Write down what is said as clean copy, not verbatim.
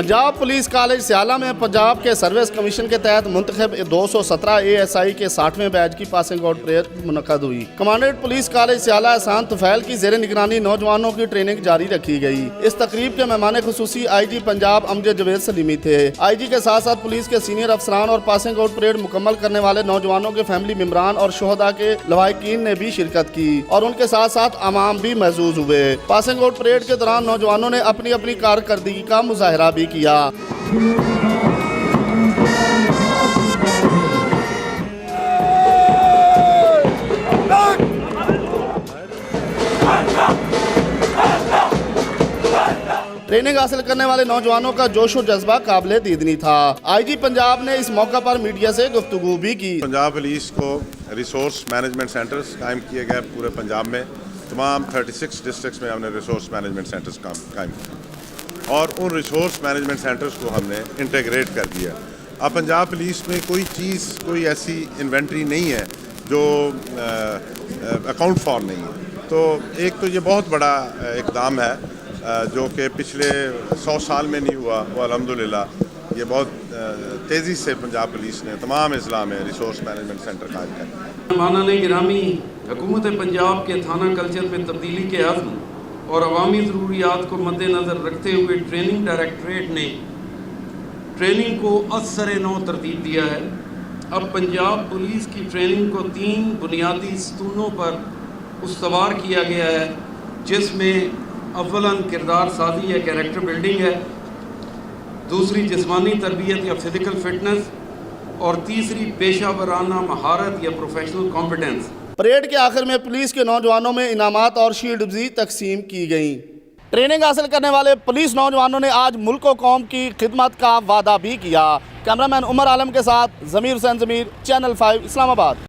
Punjab police college सियाला में पंजाब के सर्विस कमीशन के तहत मुंतखब 217 ASI के 60वें बैच की पासिंग आउट परेड मुनक्कद हुई। कमांडेंट पुलिस कॉलेज सियाला एहसान तुफैल की ज़ेर निगरानी नौजवानों की ट्रेनिंग जारी रखी गई। इस तकरीब के मेहमान खुसूसी IG पंजाब अमजद जवेद सलीमी थे। IG के साथ साथ पुलिस के सीनियर अफसरान और पासिंग आउट परेड मुकम्मल करने वाले नौजवानों के फैमिली मेम्बरान और शोहदा के लवाहिकीन ने भी शिरकत की और उनके साथ साथ अवाम भी महसूस हुए। पासिंग आउट परेड के दौरान नौजवानों ने अपनी अपनी कारकर्दगी का मुजाहरा भी किया। ट्रेनिंग हासिल करने वाले नौजवानों का जोश और जज्बा काबिले दीदनी था। IG पंजाब ने इस मौका पर मीडिया से गुफ्तगू भी की। पंजाब पुलिस को रिसोर्स मैनेजमेंट सेंटर्स कायम किए गए पूरे पंजाब में। तमाम 36 डिस्ट्रिक्ट्स में हमने रिसोर्स मैनेजमेंट सेंटर्स कायम किए और उन रिसोर्स मैनेजमेंट सेंटर्स को हमने इंटीग्रेट कर दिया। अब पंजाब पुलिस में कोई ऐसी इन्वेंट्री नहीं है जो अकाउंट फॉर नहीं है। तो एक तो ये बहुत बड़ा इक़दाम है जो कि पिछले 100 साल में नहीं हुआ, वो अल्हम्दुलिल्लाह ये बहुत तेज़ी से पंजाब पुलिस ने तमाम अज़ला में रिसोर्स मैनेजमेंट सेंटर कायम किया। मानने गिरामी हुकूमत पंजाब के थाना कल्चर में तब्दीली के अज़्म और अवामी ज़रूरियात को मद्देनज़र रखते हुए ट्रेनिंग डायरेक्टरेट ने ट्रेनिंग को असर नौ तरतीब दिया है। अब पंजाब पुलिस की ट्रेनिंग को 3 बुनियादी स्तूनों पर उस्तवार किया गया है, जिसमें अव्वलन किरदार साजी या कैरेक्टर बिल्डिंग है, दूसरी जिस्मानी तरबियत या फिज़िकल फिटनेस और तीसरी पेशा वराना महारत या प्रोफेशनल कॉम्पिटेंस। परेड के आखिर में पुलिस के नौजवानों में इनामात और शील्ड भी तकसीम की गई। ट्रेनिंग हासिल करने वाले पुलिस नौजवानों ने आज मुल्क और कौम की खिदमत का वादा भी किया। कैमरामैन उमर आलम के साथ ज़मीर हुसैन ज़मीर, चैनल 5 इस्लामाबाद।